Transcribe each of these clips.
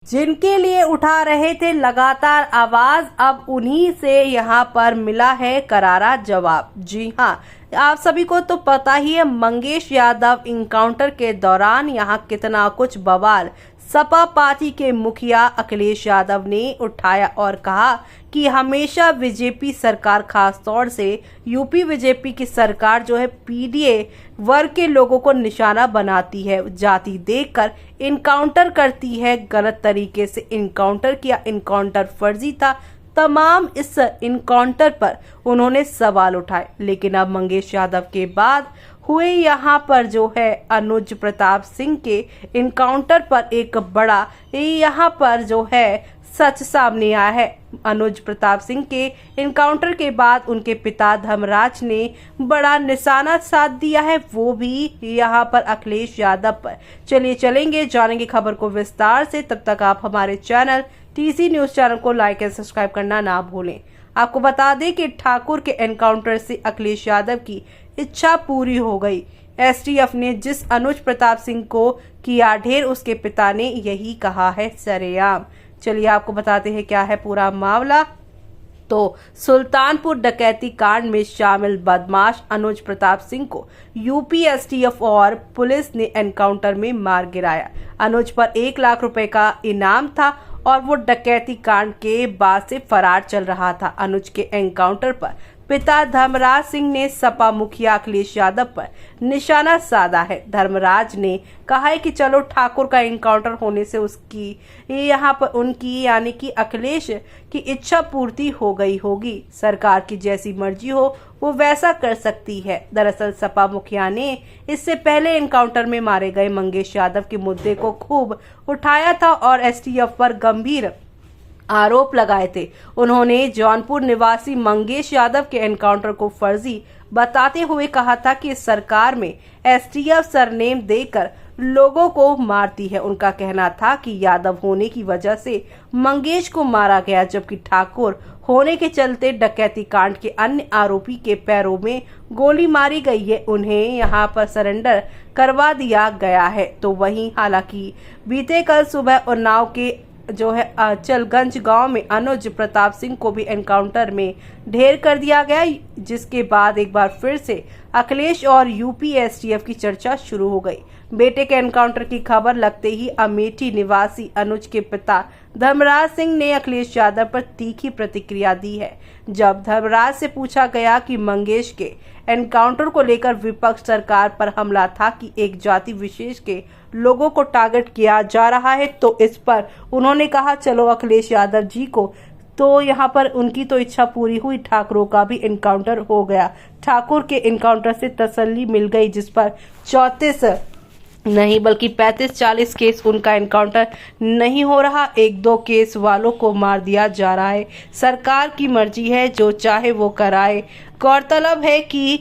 जिनके लिए उठा रहे थे लगातार आवाज, अब उन्हीं से यहाँ पर मिला है करारा जवाब। जी हाँ, आप सभी को तो पता ही है मंगेश यादव इनकाउंटर के दौरान यहाँ कितना कुछ बवाल सपा पार्टी के मुखिया अखिलेश यादव ने उठाया और कहा कि हमेशा बीजेपी सरकार, खास तौर से यूपी बीजेपी की सरकार जो है पीडीए वर्ग के लोगों को निशाना बनाती है, जाति देखकर इनकाउंटर करती है, गलत तरीके से इनकाउंटर किया, इनकाउंटर फर्जी था। तमाम इस इनकाउंटर पर उन्होंने सवाल उठाए। लेकिन अब मंगेश यादव के बाद हुए यहाँ पर जो है अनुज प्रताप सिंह के इनकाउंटर पर एक बड़ा यहाँ पर जो है सच सामने आया है। अनुज प्रताप सिंह के इनकाउंटर के बाद उनके पिता धर्मराज ने बड़ा निशाना साध दिया है, वो भी यहाँ पर अखिलेश यादव पर। चलिए चलेंगे, जानेंगे खबर को विस्तार से। तब तक आप हमारे चैनल टीसी न्यूज चैनल को लाइक एंड सब्सक्राइब करना ना भूलें। आपको बता दें कि ठाकुर के एनकाउंटर से अखिलेश यादव की इच्छा पूरी हो गई। एसटीएफ ने जिस अनुज प्रताप सिंह को किया ढेर, उसके पिता ने यही कहा है सरेआम। चलिए आपको बताते हैं क्या है पूरा मामला। तो सुल्तानपुर डकैती कांड में शामिल बदमाश अनुज प्रताप सिंह को यूपी एसटीएफ और पुलिस ने एनकाउंटर में मार गिराया। अनुज पर 1 लाख रुपए का इनाम था और वो डकैती कांड के बाद से फरार चल रहा था। अनुज के एनकाउंटर पर पिता धर्मराज सिंह ने सपा मुखिया अखिलेश यादव पर निशाना साधा है। धर्मराज ने कहा है कि चलो ठाकुर का एनकाउंटर होने से उसकी यहाँ पर उनकी यानी कि अखिलेश की इच्छा पूर्ति हो गई होगी। सरकार की जैसी मर्जी हो वो वैसा कर सकती है। दरअसल सपा मुखिया ने इससे पहले एनकाउंटर में मारे गए मंगेश यादव के मुद्दे को खूब उठाया था और एसटीएफ पर गंभीर आरोप लगाए थे। उन्होंने जौनपुर निवासी मंगेश यादव के एनकाउंटर को फर्जी बताते हुए कहा था कि सरकार में एसटीएफ सरनेम देकर लोगों को मारती है। उनका कहना था कि यादव होने की वजह से मंगेश को मारा गया, जबकि ठाकुर होने के चलते डकैती कांड के अन्य आरोपी के पैरों में गोली मारी गई है, उन्हें यहां पर सरेंडर करवा दिया गया है। तो वहीं हालांकि बीते कल सुबह उन्नाव के जो है अचलगंज गांव में अनुज प्रताप सिंह को भी एनकाउंटर में ढेर कर दिया गया, जिसके बाद एक बार फिर से अखिलेश और यूपी एसटीएफ की चर्चा शुरू हो गई। बेटे के एनकाउंटर की खबर लगते ही अमेठी निवासी अनुज के पिता धर्मराज सिंह ने अखिलेश यादव पर तीखी प्रतिक्रिया दी है। जब धर्मराज से पूछा गया कि मंगेश के एनकाउंटर को लेकर विपक्ष सरकार पर हमला था कि एक जाति विशेष के लोगों को टारगेट किया जा रहा है, तो इस पर उन्होंने कहा चलो अखिलेश यादव जी को तो यहाँ पर उनकी तो इच्छा पूरी हुई, ठाकुरों का भी एनकाउंटर हो गया। ठाकुर के एनकाउंटर से तसल्ली मिल गई, जिस पर 34 नहीं बल्कि 35-40 केस उनका एनकाउंटर नहीं हो रहा। 1-2 केस वालों को मार दिया जा रहा है। सरकार की मर्जी है, जो चाहे वो कराए। गौरतलब है कि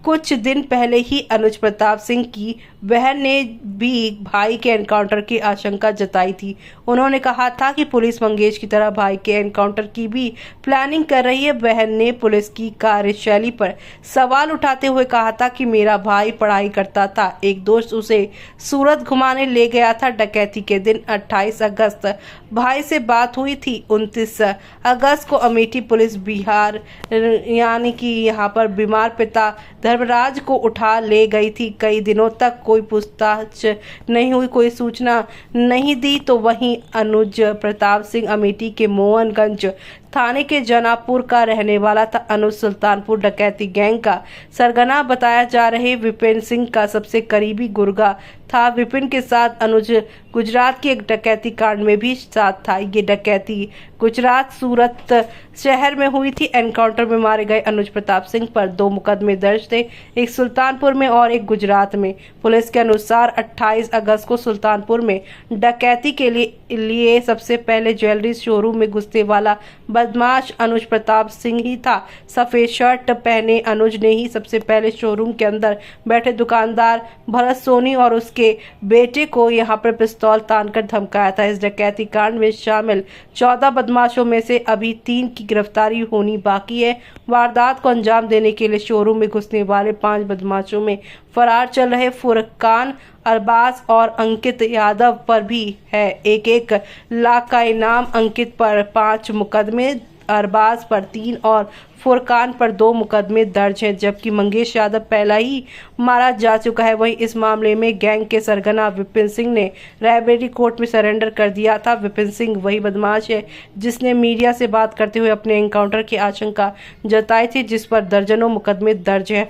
कुछ दिन पहले ही अनुज प्रताप सिंह की बहन ने भी भाई के एनकाउंटर की आशंका जताई थी। उन्होंने कहा था कि पुलिस मंगेश की तरह भाई के एनकाउंटर की भी प्लानिंग कर रही है। बहन ने पुलिस की कार्यशैली पर सवाल उठाते हुए कहा था कि मेरा भाई पढ़ाई करता था, एक दोस्त उसे सूरत घुमाने ले गया था। डकैती के दिन 28 अगस्त भाई से बात हुई थी। 29 अगस्त को अमेठी पुलिस बिहार यानी कि यहाँ पर बीमार पिता धर्मराज को उठा ले गई थी। कई दिनों तक कोई पूछताछ नहीं हुई, कोई सूचना नहीं दी। तो वहीं अनुज प्रताप सिंह अमेठी के मोहनगंज थाने के जनापुर का रहने वाला था। अनुज सुल्तानपुर डकैती गैंग का सरगना बताया जा रहे विपिन सिंह का सबसे करीबी गुर्गा था। विपिन के साथ अनुज गुजरात के एक डकैती कांड में भी साथ था। ये डकैती गुजरात सूरत शहर में हुई थी। एनकाउंटर में मारे गए अनुज प्रताप सिंह पर 2 मुकदमे दर्ज थे, एक सुल्तानपुर में और एक गुजरात में। पुलिस के अनुसार 28 अगस्त को सुल्तानपुर में डकैती के लिए सबसे पहले ज्वेलरी शोरूम में घुसने वाला बदमाश अनुज प्रताप सिंह ही था। सफेद शर्ट पहने अनुज ने ही सबसे पहले शोरूम के अंदर बैठे दुकानदार भरत सोनी और उसके उसके बेटे को यहां पर पिस्तौल तानकर धमकाया था। इस डकैती कांड में शामिल 14 बदमाशों में से अभी 3 की गिरफ्तारी होनी बाकी है। वारदात को अंजाम देने के लिए शोरूम में घुसने वाले 5 बदमाशों में फरार चल रहे फुरकान, अरबाज और अंकित यादव पर भी है 1-1 लाख का इनाम। अंकित पर 5 मुकदमे, अरबाज पर 3 और फुरकान पर 2 मुकदमे दर्ज हैं, जबकि मंगेश यादव पहला ही मारा जा चुका है। वहीं इस मामले में गैंग के सरगना विपिन सिंह ने रायबरेली कोर्ट में सरेंडर कर दिया था। विपिन सिंह वही बदमाश है जिसने मीडिया से बात करते हुए अपने एनकाउंटर की आशंका जताई थी, जिस पर दर्जनों मुकदमे दर्ज हैं।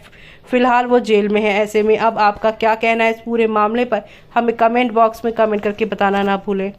फिलहाल वो जेल में है। ऐसे में अब आपका क्या कहना है इस पूरे मामले पर, हमें कमेंट बॉक्स में कमेंट करके बताना ना भूलें।